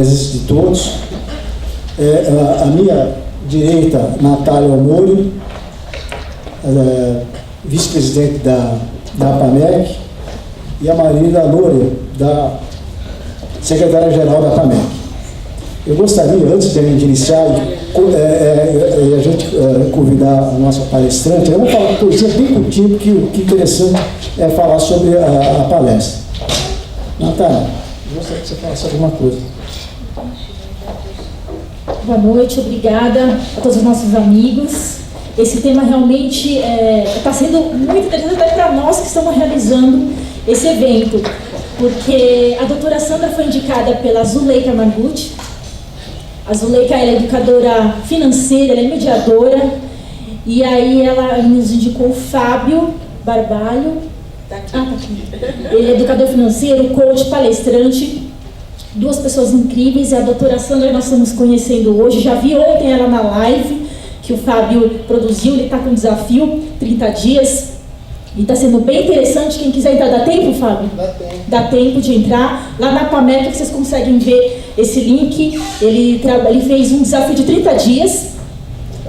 de todos. A minha direita, Natália Almori, vice-presidente da APAMEC, e a Marília Loura, da secretária-geral da APAMEC. Eu gostaria, antes de a gente iniciar, a gente convidar a nossa palestrante. Eu vou falar uma coisa bem curtinha, porque o que é interessante é falar sobre a palestra. Natália, eu gostaria que você falasse alguma coisa. Boa noite, obrigada a todos os nossos amigos. Esse tema realmente está sendo muito interessante até para nós que estamos realizando esse evento, porque a doutora Sandra foi indicada pela Zuleika Margutti. A Zuleika ela é educadora financeira, ela é mediadora, e aí ela nos indicou o Fábio Barbalho. Tá aqui. Ele é educador financeiro, coach, palestrante. Duas pessoas incríveis. A doutora Sandra nós estamos conhecendo hoje. Já vi ontem ela na live que o Fábio produziu. Ele está com um desafio, 30 dias. E está sendo bem interessante. Quem quiser entrar, dá tempo, Fábio? Dá tempo. Dá tempo de entrar. Lá na APAMEC vocês conseguem ver esse link. Ele fez um desafio de 30 dias.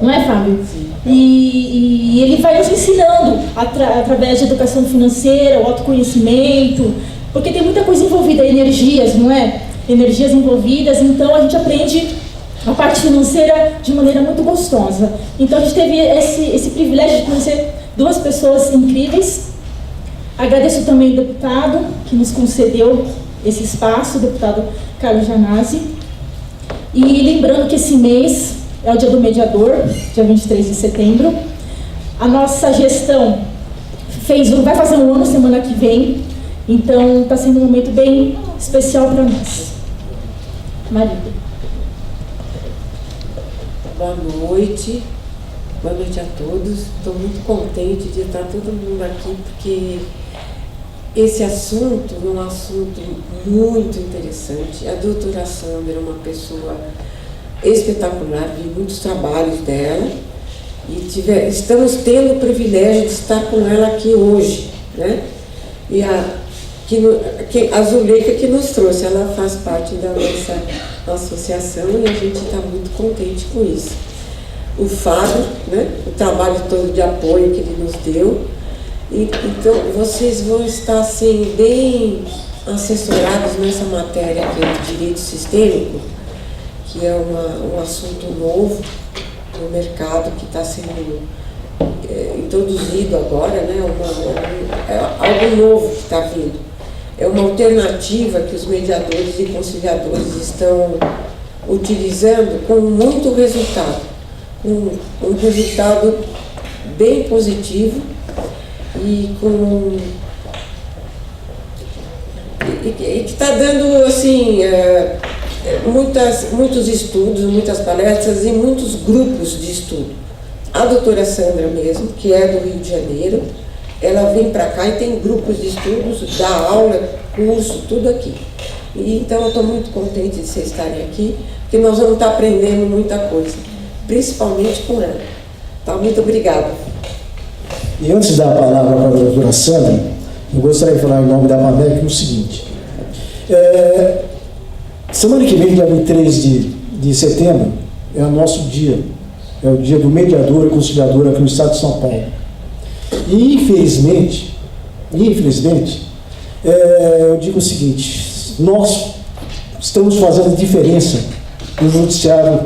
Não é, Fábio? Sim. E ele vai nos ensinando através de educação financeira, o autoconhecimento, porque tem muita coisa envolvida, energias, não é? Energias envolvidas, então a gente aprende a parte financeira de maneira muito gostosa. Então a gente teve esse privilégio de conhecer duas pessoas incríveis. Agradeço também o deputado que nos concedeu esse espaço, o deputado Carlos Janazzi. E lembrando que esse mês é o dia do mediador, dia 23 de setembro. A nossa gestão vai fazer um ano semana que vem, então está sendo um momento bem especial para nós. Marília. Boa noite a todos. Estou muito contente de estar todo mundo aqui, porque esse assunto é um assunto muito interessante. A doutora Sandra é uma pessoa espetacular, vi muitos trabalhos dela e estamos tendo o privilégio de estar com ela aqui hoje, né? E a Zuleika que nos trouxe, ela faz parte da nossa associação e a gente está muito contente com isso. O Fábio, né? O trabalho todo de apoio que ele nos deu. Então, vocês vão estar assim, bem assessorados nessa matéria aqui do direito sistêmico, que é um assunto novo no mercado que está sendo introduzido agora, né? É algo novo que está vindo. É uma alternativa que os mediadores e conciliadores estão utilizando com muito resultado, um resultado bem positivo e que está dando assim muitos estudos, muitas palestras e muitos grupos de estudo. A doutora Sandra mesmo, que é do Rio de Janeiro, ela vem para cá e tem grupos de estudos, dá aula, curso, tudo aqui. E, então eu estou muito contente de vocês estarem aqui, porque nós vamos estar aprendendo muita coisa, principalmente com ela. Tá, muito obrigada. E antes de dar a palavra para a doutora Sandra, eu gostaria de falar em nome da APAMEC o seguinte. Semana que vem, dia 23 de setembro, é o nosso dia, é o dia do mediador e conciliador aqui no estado de São Paulo. E infelizmente, eu digo o seguinte: nós estamos fazendo diferença no judiciário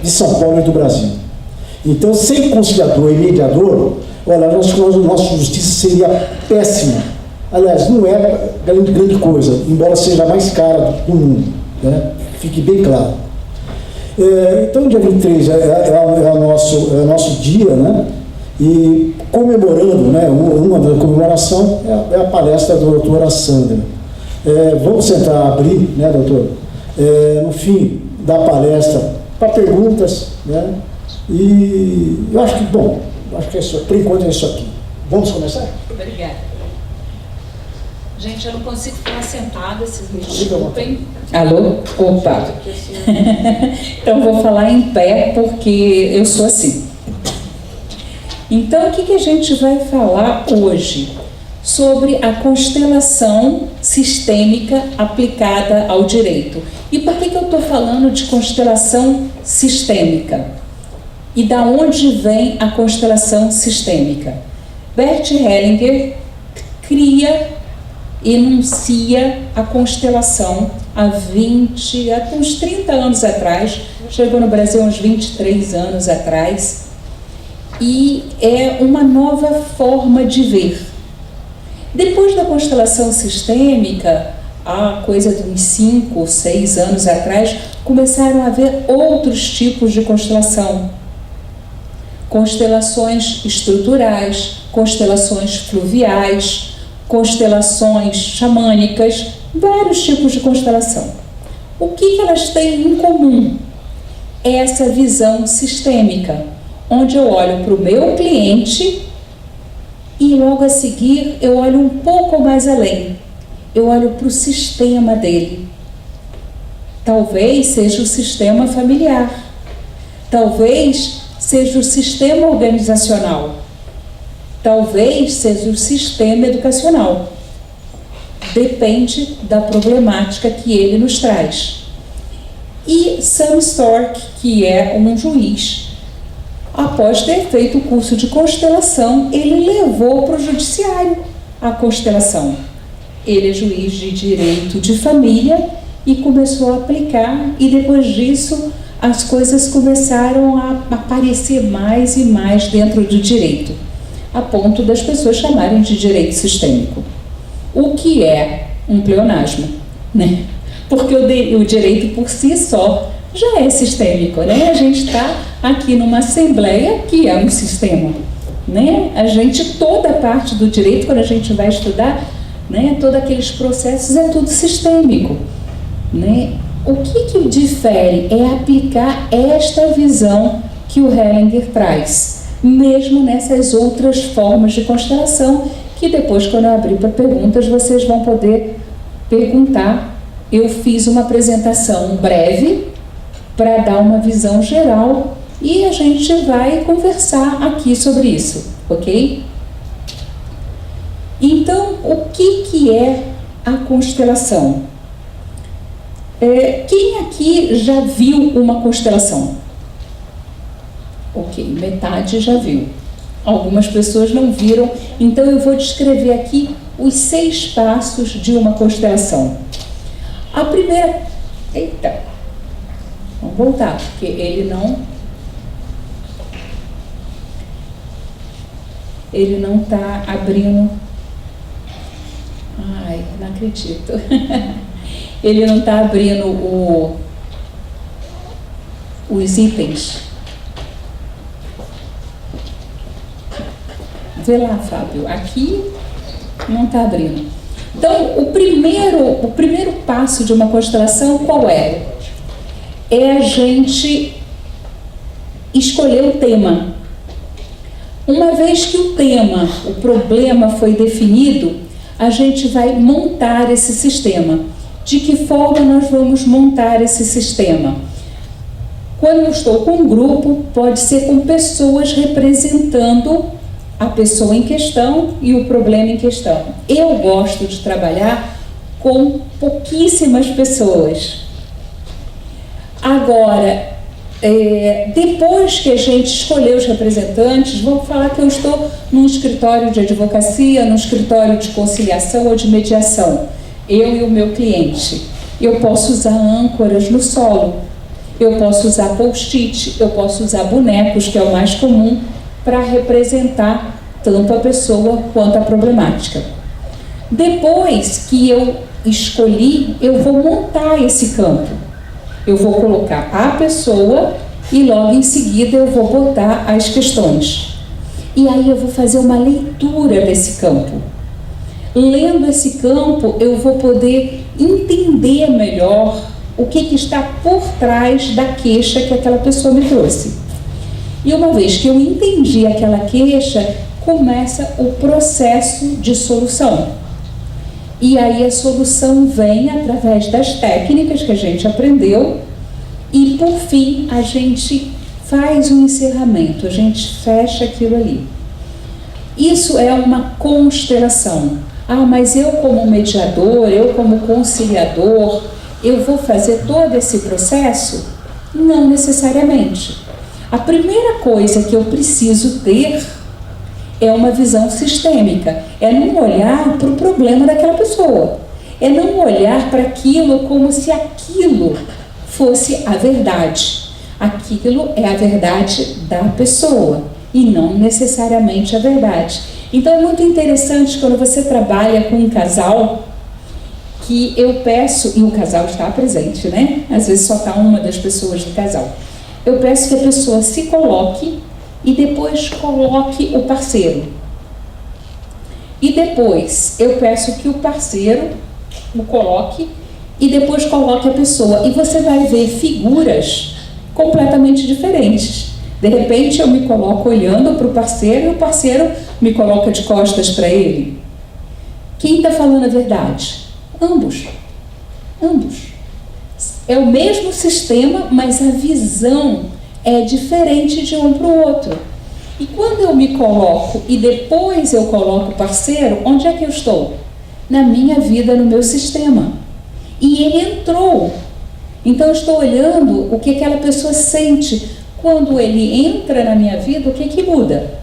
de São Paulo e do Brasil. Então, sem conciliador e mediador, olha, nossa justiça seria péssima. Aliás, não é grande coisa, embora seja a mais cara do mundo, né? Fique bem claro. Então, dia 23 é o nosso dia, né? E comemorando, né? Uma da comemoração é a palestra da doutora Sandra. Vamos tentar abrir, né, doutor? No fim da palestra, para perguntas, né? E eu acho que, acho que é isso, por enquanto é isso aqui. Vamos começar? Obrigada. Gente, eu não consigo ficar sentada, vocês me desculpem. Alô? Opa! Então vou falar em pé, porque eu sou assim. Então, o que a gente vai falar hoje? sobre a constelação sistêmica aplicada ao direito. E por que eu estou falando de constelação sistêmica? E da onde vem a constelação sistêmica? Bert Hellinger cria, enuncia a constelação há uns 30 anos atrás, chegou no Brasil uns 23 anos atrás, e é uma nova forma de ver. Depois da constelação sistêmica, há coisa de uns 5 ou 6 anos atrás, começaram a haver outros tipos de constelação. Constelações estruturais, constelações fluviais, constelações xamânicas, vários tipos de constelação. O que elas têm em comum? É essa visão sistêmica, onde eu olho para o meu cliente e logo a seguir eu olho um pouco mais além. Eu olho para o sistema dele. Talvez seja o sistema familiar, talvez seja o sistema organizacional, talvez seja o sistema educacional. Depende da problemática que ele nos traz. E Sam Stork, que é um juiz, após ter feito o curso de constelação, ele levou para o judiciário a constelação. Ele é juiz de direito de família e começou a aplicar, e depois disso as coisas começaram a aparecer mais e mais dentro do direito, a ponto das pessoas chamarem de direito sistêmico. O que é um pleonasmo, né? Porque o direito por si só já é sistêmico, né? A gente está aqui numa assembleia que é um sistema, né? Toda a parte do direito, quando a gente vai estudar, né, todos aqueles processos, é tudo sistêmico, né? O que difere é aplicar esta visão que o Hellinger traz, mesmo nessas outras formas de constelação, que depois, quando eu abrir para perguntas, vocês vão poder perguntar. Eu fiz uma apresentação breve para dar uma visão geral e a gente vai conversar aqui sobre isso, ok? Então, o que é a constelação? Quem aqui já viu uma constelação? Ok, metade já viu. Algumas pessoas não viram, então eu vou descrever aqui os 6 passos de uma constelação. A primeira... Eita! Vamos voltar, porque ele não está abrindo... Ai, não acredito. Ele não está abrindo os itens. Vê lá, Fábio. Aqui não está abrindo. Então, o primeiro passo de uma constelação qual é? É a gente escolher o tema. Uma vez que o tema, o problema foi definido, a gente vai montar esse sistema. De que forma nós vamos montar esse sistema? Quando eu estou com um grupo, pode ser com pessoas representando a pessoa em questão e o problema em questão. Eu gosto de trabalhar com pouquíssimas pessoas. Agora, depois que a gente escolheu os representantes, vamos falar que eu estou num escritório de advocacia, num escritório de conciliação ou de mediação, eu e o meu cliente. Eu posso usar âncoras no solo, eu posso usar post-it, eu posso usar bonecos, que é o mais comum, para representar tanto a pessoa quanto a problemática. Depois que eu escolhi, eu vou montar esse campo. Eu vou colocar a pessoa e logo em seguida eu vou botar as questões. E aí eu vou fazer uma leitura desse campo. Lendo esse campo, eu vou poder entender melhor o que está por trás da queixa que aquela pessoa me trouxe. E uma vez que eu entendi aquela queixa, começa o processo de solução. E aí a solução vem através das técnicas que a gente aprendeu e, por fim, a gente faz um encerramento, a gente fecha aquilo ali. Isso é uma constelação. Ah, mas eu como mediador, eu como conciliador, eu vou fazer todo esse processo? Não necessariamente. A primeira coisa que eu preciso ter é uma visão sistêmica, é não olhar para o problema daquela pessoa, é não olhar para aquilo como se aquilo fosse a verdade. Aquilo é a verdade da pessoa e não necessariamente a verdade. Então é muito interessante quando você trabalha com um casal, que eu peço, e o casal está presente, né? Às vezes só está uma das pessoas do casal. Eu peço que a pessoa se coloque e depois coloque o parceiro. E depois eu peço que o parceiro o coloque e depois coloque a pessoa. E você vai ver figuras completamente diferentes. De repente eu me coloco olhando para o parceiro e o parceiro me coloca de costas para ele. Quem está falando a verdade? Ambos. É o mesmo sistema, mas a visão é diferente de um para o outro. E quando eu me coloco e depois eu coloco o parceiro, onde é que eu estou? Na minha vida, no meu sistema. E ele entrou. Então eu estou olhando o que aquela pessoa sente. Quando ele entra na minha vida, o que muda?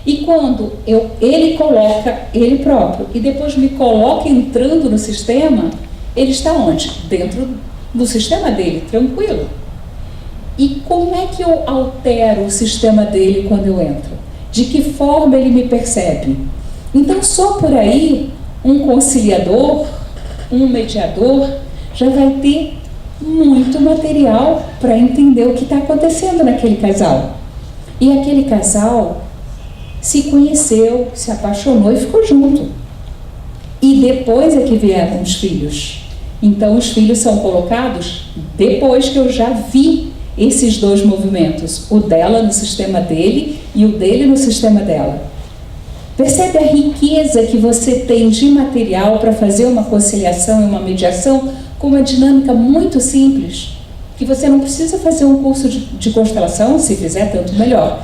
E quando ele coloca ele próprio e depois me coloca entrando no sistema, ele está onde? Dentro do sistema dele, tranquilo. E como é que eu altero o sistema dele quando eu entro? De que forma ele me percebe? Então, só por aí, um conciliador, um mediador, já vai ter muito material para entender o que está acontecendo naquele casal. E aquele casal se conheceu, se apaixonou e ficou junto. E depois é que vieram os filhos. Então os filhos são colocados depois que eu já vi esses dois movimentos, o dela no sistema dele e o dele no sistema dela. Percebe a riqueza que você tem de material para fazer uma conciliação e uma mediação com uma dinâmica muito simples, que você não precisa fazer um curso de constelação, se fizer tanto melhor.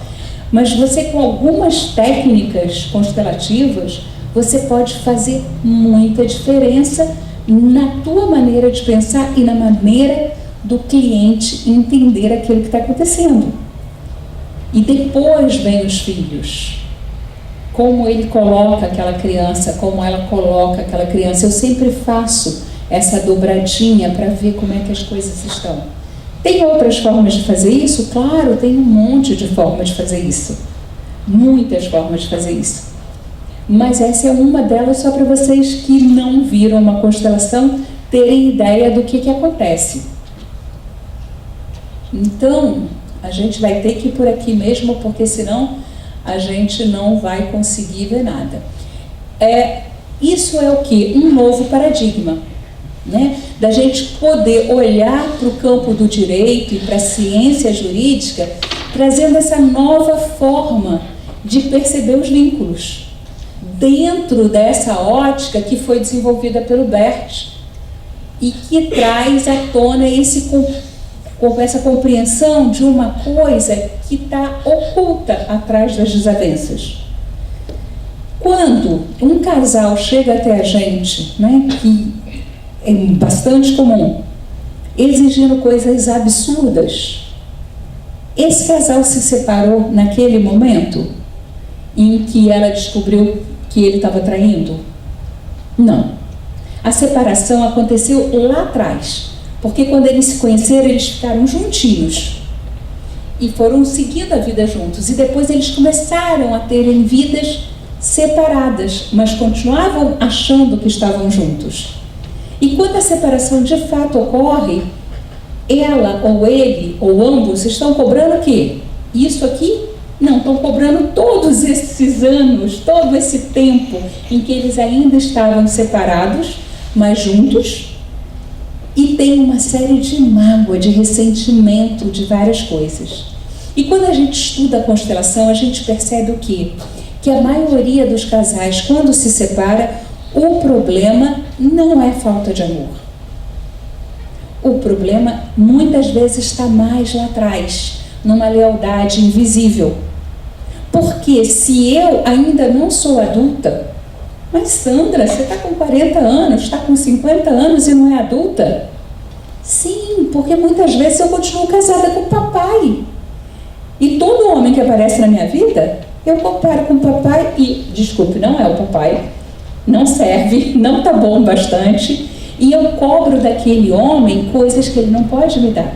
Mas você, com algumas técnicas constelativas, você pode fazer muita diferença na tua maneira de pensar e na maneira do cliente entender aquilo que está acontecendo. E depois vem os filhos. Como ele coloca aquela criança, como ela coloca aquela criança. Eu sempre faço essa dobradinha para ver como é que as coisas estão. Tem outras formas de fazer isso? Claro, tem um monte de formas de fazer isso. Muitas formas de fazer isso. Mas essa é uma delas só para vocês que não viram uma constelação terem ideia do que acontece. Então, a gente vai ter que ir por aqui mesmo, porque senão a gente não vai conseguir ver nada. Isso é o quê? Um novo paradigma. Né? Da gente poder olhar para o campo do direito e para a ciência jurídica, trazendo essa nova forma de perceber os vínculos, dentro dessa ótica que foi desenvolvida pelo Bert e que traz à tona essa compreensão de uma coisa que está oculta atrás das desavenças. Quando um casal chega até a gente, né, que é bastante comum, exigindo coisas absurdas, esse casal se separou naquele momento em que ela descobriu que ele estava traindo? Não. A separação aconteceu lá atrás, porque quando eles se conheceram, eles ficaram juntinhos e foram seguindo a vida juntos, e depois eles começaram a terem vidas separadas, mas continuavam achando que estavam juntos. E quando a separação de fato ocorre, ela ou ele ou ambos estão cobrando o quê? Isso aqui? Não, estão cobrando todos esses anos, todo esse tempo em que eles ainda estavam separados, mas juntos, e tem uma série de mágoa, de ressentimento, de várias coisas. E quando a gente estuda a constelação, a gente percebe o quê? Que a maioria dos casais, quando se separa, o problema não é falta de amor. O problema muitas vezes está mais lá atrás, numa lealdade invisível. Porque se eu ainda não sou adulta, Mas Sandra, você está com 40 anos, está com 50 anos e não é adulta? Sim, porque muitas vezes eu continuo casada com o papai. E todo homem que aparece na minha vida, eu comparo com o papai e, desculpe, não é o papai, não serve, não está bom bastante, e eu cobro daquele homem coisas que ele não pode me dar.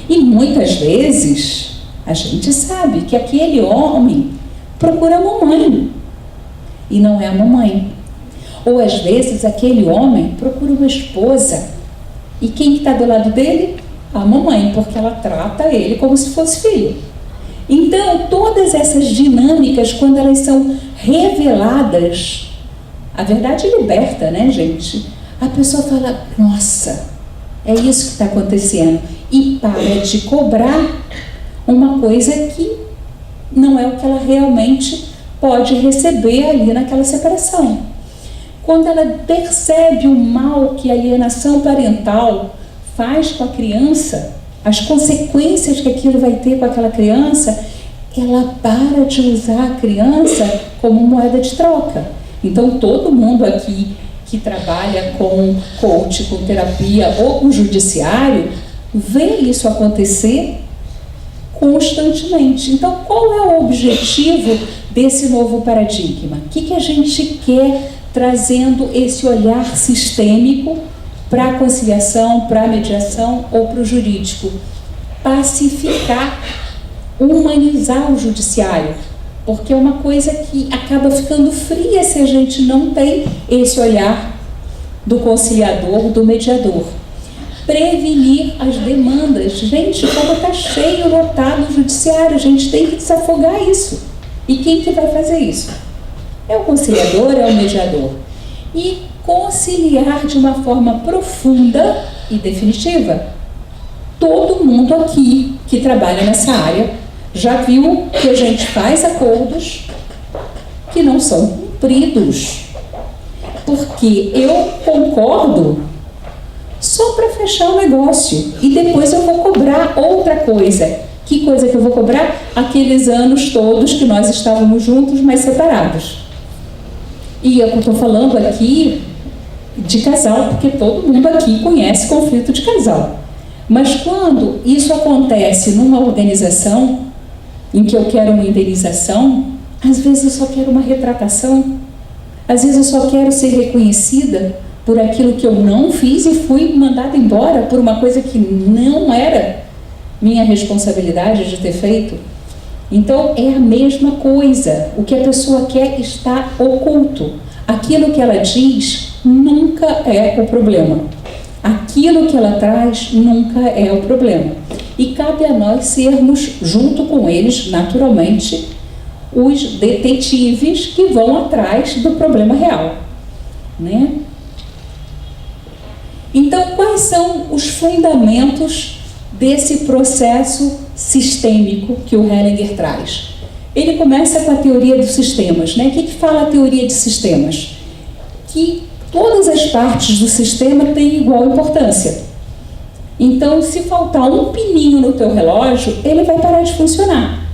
E muitas vezes a gente sabe que aquele homem procura a mamãe e não é a mamãe. Ou às vezes aquele homem procura uma esposa e quem está do lado dele? A mamãe, porque ela trata ele como se fosse filho. Então, todas essas dinâmicas, quando elas são reveladas, a verdade liberta, né, gente? A pessoa fala, nossa, é isso que está acontecendo. E para de cobrar uma coisa que não é o que ela realmente pode receber ali naquela separação. Quando ela percebe o mal que a alienação parental faz com a criança, as consequências que aquilo vai ter com aquela criança, ela para de usar a criança como moeda de troca. Então, todo mundo aqui que trabalha com coach, com terapia ou com judiciário, vê isso acontecer constantemente. Então, qual é o objetivo desse novo paradigma? O que a gente quer trazendo esse olhar sistêmico para a conciliação, para a mediação ou para o jurídico? Pacificar, humanizar o judiciário, porque é uma coisa que acaba ficando fria se a gente não tem esse olhar do conciliador, do mediador. Prevenir as demandas. Gente, como está cheio, lotado o judiciário, a gente tem que desafogar isso. E quem que vai fazer isso? É o conciliador, é o mediador. E conciliar de uma forma profunda e definitiva. Todo mundo aqui que trabalha nessa área já viu que a gente faz acordos que não são cumpridos. Porque eu concordo só para fechar o negócio e depois eu vou cobrar outra coisa. Que coisa que eu vou cobrar? Aqueles anos todos que nós estávamos juntos, mas separados. E eu estou falando aqui de casal, porque todo mundo aqui conhece conflito de casal. Mas quando isso acontece numa organização em que eu quero uma indenização, às vezes eu só quero uma retratação, às vezes eu só quero ser reconhecida por aquilo que eu não fiz e fui mandada embora por uma coisa que não era minha responsabilidade de ter feito. Então é a mesma coisa, o que a pessoa quer está oculto. Aquilo que ela diz nunca é o problema. Aquilo que ela traz nunca é o problema. E cabe a nós sermos, junto com eles, naturalmente, os detetives que vão atrás do problema real, né? Então, quais são os fundamentos desse processo sistêmico que o Hellinger traz? Ele começa com a teoria dos sistemas, né? O que fala a teoria de sistemas? Que todas as partes do sistema têm igual importância. Então, se faltar um pininho no teu relógio, ele vai parar de funcionar.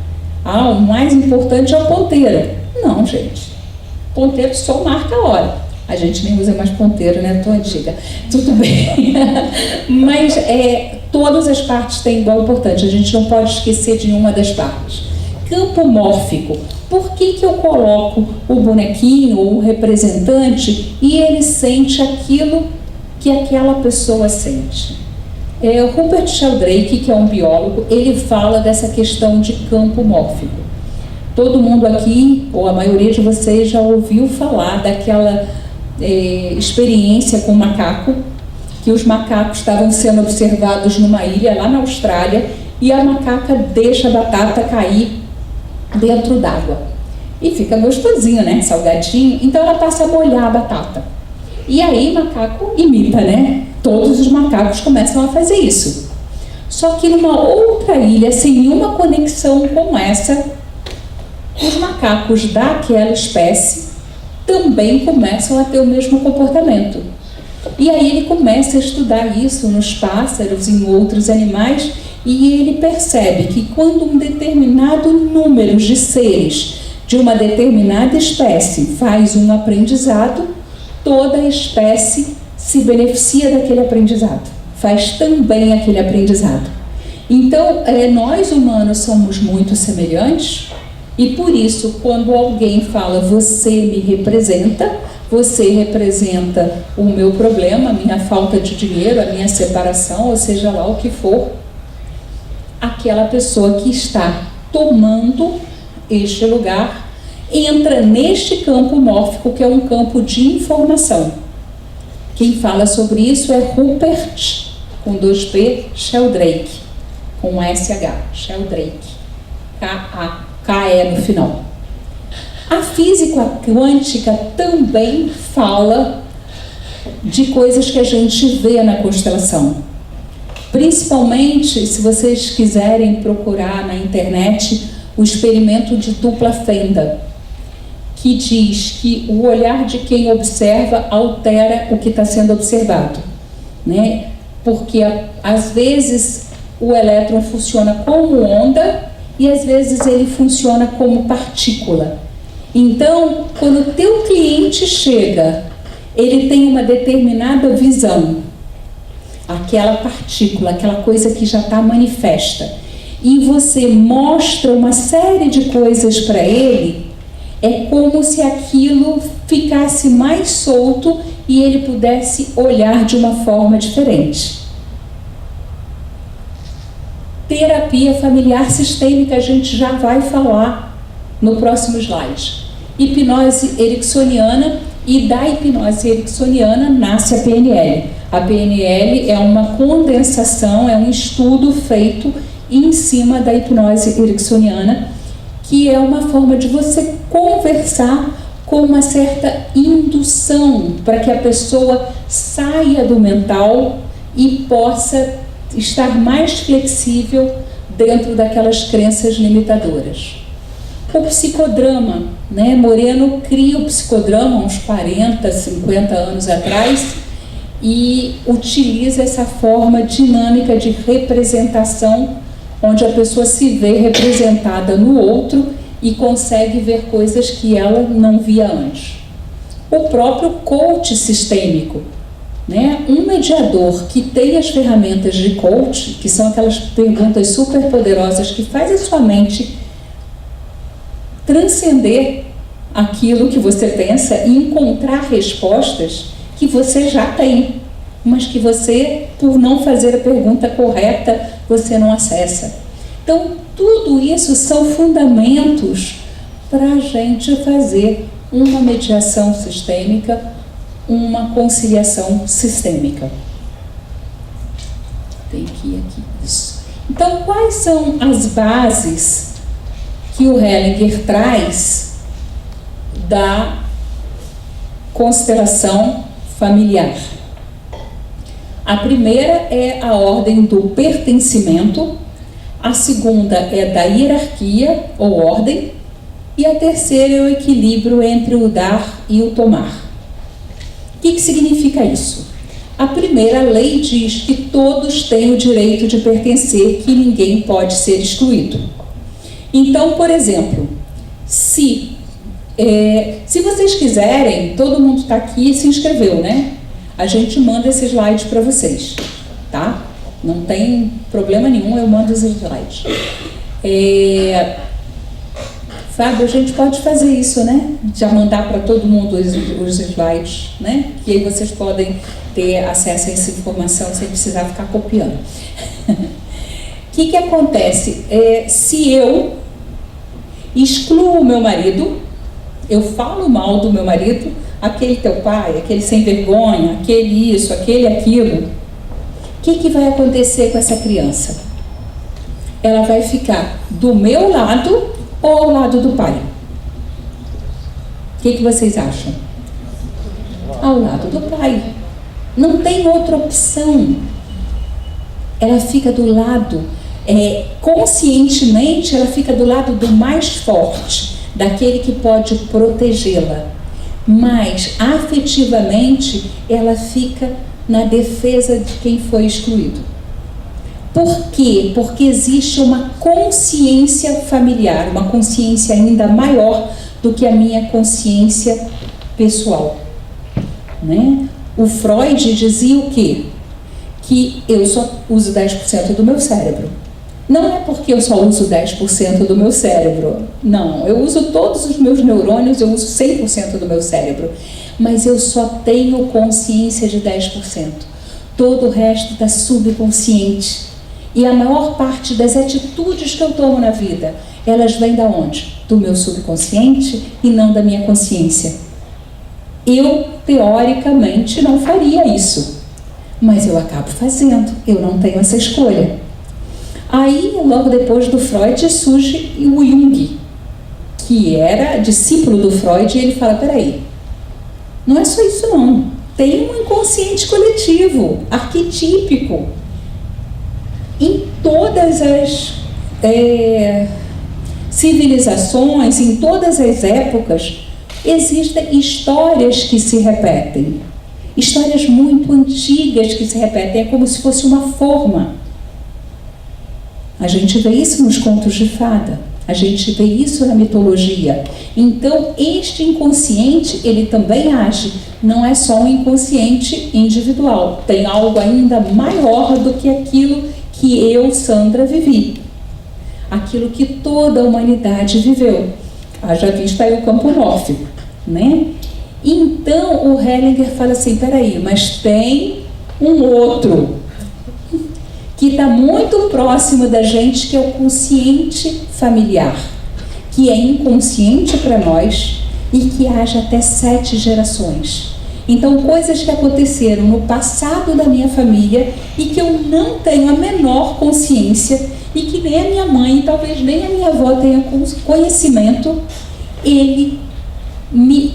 Ah, o mais importante é o ponteiro. Não, gente. Ponteiro só marca a hora. A gente nem usa mais ponteiro, né? Tô antiga. Tudo bem. Mas todas as partes têm igual importância. A gente não pode esquecer de nenhuma das partes. Campo mórfico. Por que eu coloco o bonequinho ou o representante e ele sente aquilo que aquela pessoa sente? O Rupert Sheldrake, que é um biólogo, ele fala dessa questão de campo mórfico. Todo mundo aqui, ou a maioria de vocês, já ouviu falar daquela experiência com macaco, que os macacos estavam sendo observados numa ilha lá na Austrália e a macaca deixa a batata cair dentro d'água. E fica gostosinho, né? Salgadinho. Então ela passa a molhar a batata. E aí macaco imita, né? Todos os macacos começam a fazer isso. Só que numa outra ilha, sem nenhuma conexão com essa, os macacos daquela espécie também começam a ter o mesmo comportamento. E aí ele começa a estudar isso nos pássaros, em outros animais, e ele percebe que quando um determinado número de seres de uma determinada espécie faz um aprendizado, toda a espécie se beneficia daquele aprendizado, faz também aquele aprendizado. Então, nós humanos somos muito semelhantes e por isso, quando alguém fala você me representa, você representa o meu problema, a minha falta de dinheiro, a minha separação, ou seja lá o que for, aquela pessoa que está tomando este lugar entra neste campo mórfico, que é um campo de informação. Quem fala sobre isso é Rupert, com 2P, Sheldrake, com SH, Sheldrake, K-E no final. A física quântica também fala de coisas que a gente vê na constelação. Principalmente, se vocês quiserem procurar na internet, o experimento de dupla fenda, que diz que o olhar de quem observa altera o que está sendo observado, né? Porque às vezes o elétron funciona como onda e às vezes ele funciona como partícula. Então, quando o teu cliente chega, ele tem uma determinada visão, aquela partícula, aquela coisa que já está manifesta, e você mostra uma série de coisas para ele, é como se aquilo ficasse mais solto e ele pudesse olhar de uma forma diferente. Terapia familiar sistêmica, a gente já vai falar no próximo slide. Hipnose ericksoniana, e da hipnose ericksoniana nasce a PNL. A PNL é uma condensação, é um estudo feito em cima da hipnose ericksoniana, que é uma forma de você conversar com uma certa indução para que a pessoa saia do mental e possa estar mais flexível dentro daquelas crenças limitadoras. O psicodrama, né? Moreno cria o psicodrama uns 40, 50 anos atrás e utiliza essa forma dinâmica de representação, onde a pessoa se vê representada no outro e consegue ver coisas que ela não via antes. O próprio coach sistêmico, né? Um mediador que tem as ferramentas de coach, que são aquelas perguntas super poderosas que faz a sua mente transcender aquilo que você pensa e encontrar respostas que você já tem, mas que você, por não fazer a pergunta correta, você não acessa. Então, tudo isso são fundamentos para a gente fazer uma mediação sistêmica, uma conciliação sistêmica. Tem que ir aqui, isso. Então, quais são as bases que o Hellinger traz da constelação familiar? A primeira é a ordem do pertencimento, a segunda é da hierarquia ou ordem, e a terceira é o equilíbrio entre o dar e o tomar. O que significa isso? A primeira lei diz que todos têm o direito de pertencer, que ninguém pode ser excluído. Então, por exemplo, se vocês quiserem, todo mundo está aqui e se inscreveu, né? A gente manda esse slide para vocês, tá? Não tem problema nenhum, eu mando os slides. Fábio, a gente pode fazer isso, né? Já mandar para todo mundo os slides, né? Que aí vocês podem ter acesso a essa informação sem precisar ficar copiando. O que acontece? Se eu excluo o meu marido, eu falo mal do meu marido, aquele teu pai, aquele sem vergonha, aquele isso, aquele aquilo, o que vai acontecer com essa criança? Ela vai ficar do meu lado ou ao lado do pai? O que vocês acham? Ao lado do pai. Não tem outra opção. Ela fica do lado, conscientemente, ela fica do lado do mais forte, daquele que pode protegê-la. Mas, afetivamente, ela fica na defesa de quem foi excluído. Por quê? Porque existe uma consciência familiar, uma consciência ainda maior do que a minha consciência pessoal, né? O Freud dizia o quê? Que eu só uso 10% do meu cérebro. Não é porque eu só uso 10% do meu cérebro, não. Eu uso todos os meus neurônios, eu uso 100% do meu cérebro, mas eu só tenho consciência de 10%. Todo o resto está subconsciente. E a maior parte das atitudes que eu tomo na vida, elas vêm da onde? Do meu subconsciente e não da minha consciência. Eu, teoricamente, não faria isso, mas eu acabo fazendo, eu não tenho essa escolha. Aí, logo depois do Freud, surge o Jung, que era discípulo do Freud, e ele fala, peraí, não é só isso não, tem um inconsciente coletivo, arquetípico, em todas as civilizações, em todas as épocas, existem histórias que se repetem, histórias muito antigas que se repetem, é como se fosse uma forma. A gente vê isso nos contos de fada, a gente vê isso na mitologia. Então, este inconsciente, ele também age, não é só um inconsciente individual, tem algo ainda maior do que aquilo que eu, Sandra, vivi, aquilo que toda a humanidade viveu. Haja visto aí o campo mórfico, né? Então, o Hellinger fala assim, peraí, mas tem um outro que está muito próximo da gente, que é o consciente familiar, que é inconsciente para nós e que age até 7 gerações. Então, coisas que aconteceram no passado da minha família e que eu não tenho a menor consciência e que nem a minha mãe, talvez nem a minha avó tenha conhecimento, ele me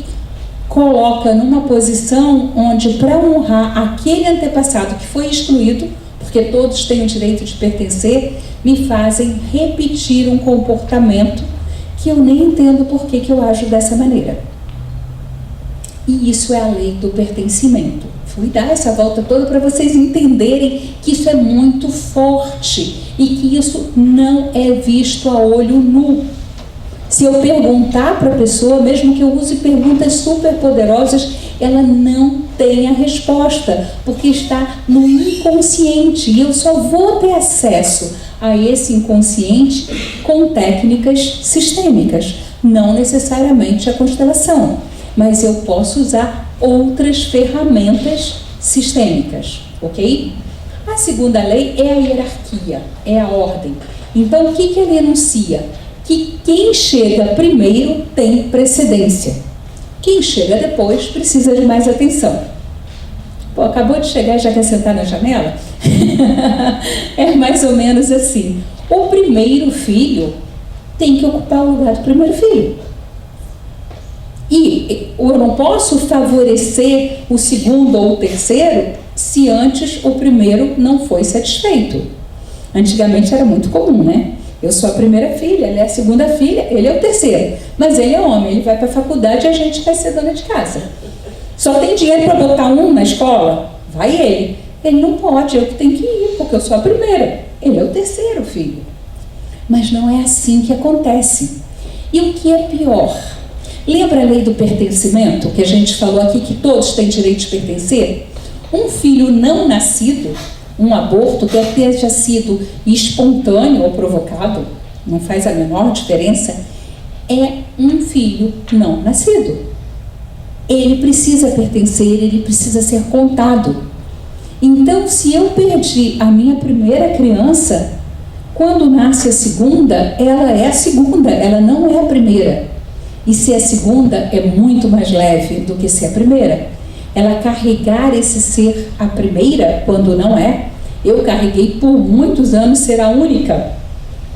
coloca numa posição onde, para honrar aquele antepassado que foi excluído, porque todos têm o direito de pertencer, me fazem repetir um comportamento que eu nem entendo por que eu ajo dessa maneira. E isso é a lei do pertencimento. Fui dar essa volta toda para vocês entenderem que isso é muito forte e que isso não é visto a olho nu. Se eu perguntar para a pessoa, mesmo que eu use perguntas super poderosas, ela não tem a resposta, porque está no inconsciente, e eu só vou ter acesso a esse inconsciente com técnicas sistêmicas, não necessariamente a constelação, mas eu posso usar outras ferramentas sistêmicas, ok? A segunda lei é a hierarquia, é a ordem. Então, o que ele enuncia? Que quem chega primeiro tem precedência. Quem chega depois precisa de mais atenção. Pô, acabou de chegar e já quer sentar na janela? É mais ou menos assim. O primeiro filho tem que ocupar o lugar do primeiro filho. E eu não posso favorecer o segundo ou o terceiro se antes o primeiro não foi satisfeito. Antigamente era muito comum, né? Eu sou a primeira filha, ela é a segunda filha, ele é o terceiro. Mas ele é homem, ele vai para a faculdade e a gente vai ser dona de casa. Só tem dinheiro para botar um na escola? Vai ele. Ele não pode, eu que tenho que ir, porque eu sou a primeira. Ele é o terceiro filho. Mas não é assim que acontece. E o que é pior? Lembra a lei do pertencimento, que a gente falou aqui, que todos têm direito de pertencer? Um filho não nascido, um aborto, quer ter sido espontâneo ou provocado, não faz a menor diferença, é um filho não nascido. Ele precisa pertencer, ele precisa ser contado. Então, se eu perdi a minha primeira criança, quando nasce a segunda, ela é a segunda, ela não é a primeira. E ser a segunda é muito mais leve do que ser a primeira. Ela carregar esse ser a primeira, quando não é. Eu carreguei por muitos anos ser a única,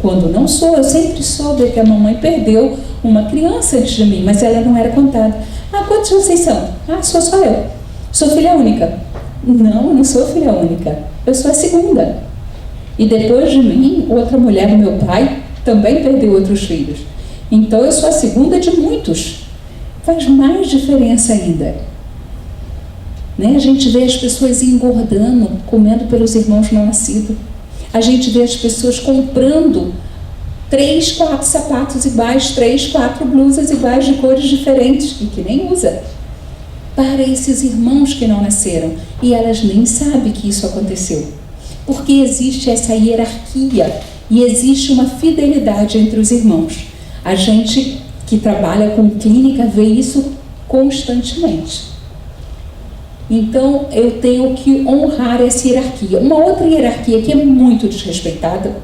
quando não sou. Eu sempre soube que a mamãe perdeu uma criança antes de mim, mas ela não era contada. Ah, quantos vocês são? Ah, sou só eu. Sou filha única. Não, eu não sou filha única. Eu sou a segunda. E depois de mim, outra mulher do meu pai também perdeu outros filhos. Então eu sou a segunda de muitos. Faz mais diferença ainda. Né? A gente vê as pessoas engordando, comendo pelos irmãos não nascidos. A gente vê as pessoas comprando 3, 4 sapatos iguais, 3, 4 blusas iguais de cores diferentes e que nem usa, para esses irmãos que não nasceram. E elas nem sabem que isso aconteceu, porque existe essa hierarquia e existe uma fidelidade entre os irmãos. A gente que trabalha com clínica vê isso constantemente. Então eu tenho que honrar essa hierarquia. Uma outra hierarquia que é muito desrespeitada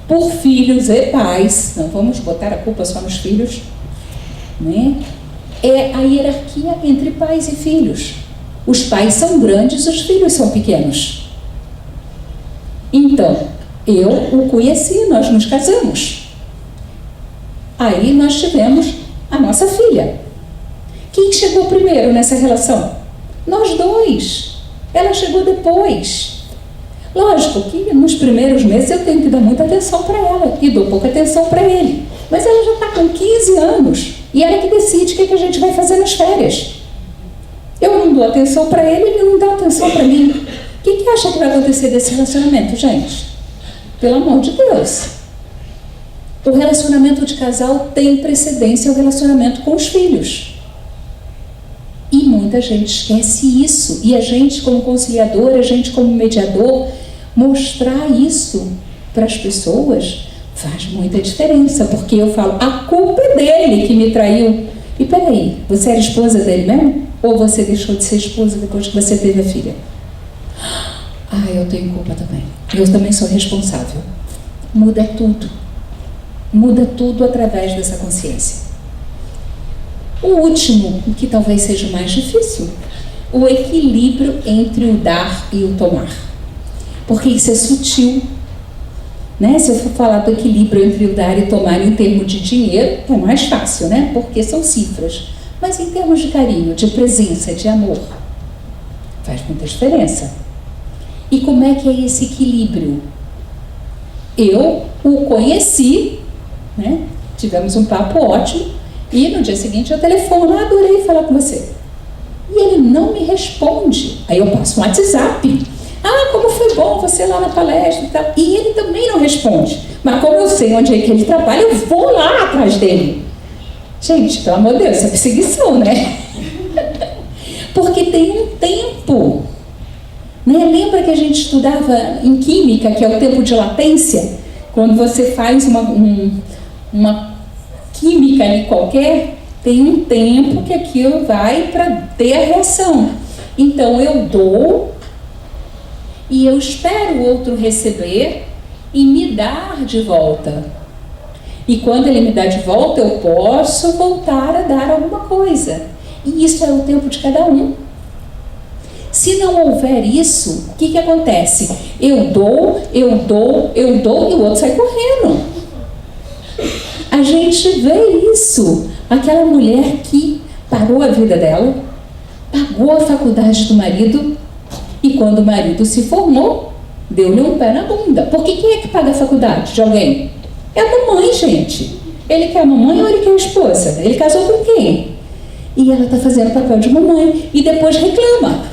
por filhos e pais, não vamos botar a culpa só nos filhos, né? É a hierarquia entre pais e filhos. Os pais são grandes, os filhos são pequenos. Então, eu o conheci, nós nos casamos. Aí nós tivemos a nossa filha. Quem chegou primeiro nessa relação? Nós dois. Ela chegou depois. Lógico que nos primeiros meses eu tenho que dar muita atenção para ela e dou pouca atenção para ele. Mas ela já está com 15 anos e ela que decide o que a gente vai fazer nas férias. Eu não dou atenção para ele, ele não dá atenção para mim. O que acha que vai acontecer desse relacionamento, gente? Pelo amor de Deus. O relacionamento de casal tem precedência ao relacionamento com os filhos. E muita gente esquece isso. E a gente, como conciliador, a gente, como mediador, mostrar isso para as pessoas faz muita diferença. Porque eu falo, a culpa é dele que me traiu. E peraí, você era esposa dele mesmo? Ou você deixou de ser esposa depois que você teve a filha? Ah, eu tenho culpa também. Eu também sou responsável. Muda tudo. Muda tudo através dessa consciência. O último, que talvez seja o mais difícil, o equilíbrio entre o dar e o tomar. Porque isso é sutil, né? Se eu for falar do equilíbrio entre o dar e tomar em termos de dinheiro, é mais fácil, né? Porque são cifras. Mas em termos de carinho, de presença, de amor, faz muita diferença. E como é que é esse equilíbrio? Eu o conheci, né? Tivemos um papo ótimo, e no dia seguinte eu telefono, adorei falar com você. E ele não me responde. Aí eu passo um WhatsApp. Ah, como foi bom você lá na palestra e tal. E ele também não responde. Mas como eu sei onde é que ele trabalha, eu vou lá atrás dele. Gente, pelo amor de Deus, isso é perseguição, né? Porque tem um tempo. Né? Lembra que a gente estudava em química, que é o tempo de latência? Quando você faz uma química ali qualquer, tem um tempo que aquilo vai para ter a reação. Então eu dou e eu espero o outro receber e me dar de volta. E quando ele me dá de volta, eu posso voltar a dar alguma coisa. E isso é o tempo de cada um. Se não houver isso, o que acontece? Eu dou, e o outro sai correndo. A gente vê isso. Aquela mulher que parou a vida dela, pagou a faculdade do marido, e quando o marido se formou, deu-lhe um pé na bunda. Porque quem é que paga a faculdade de alguém? É a mamãe, gente. Ele quer a mamãe ou ele quer a esposa? Ele casou com quem? E ela está fazendo o papel de mamãe e depois reclama.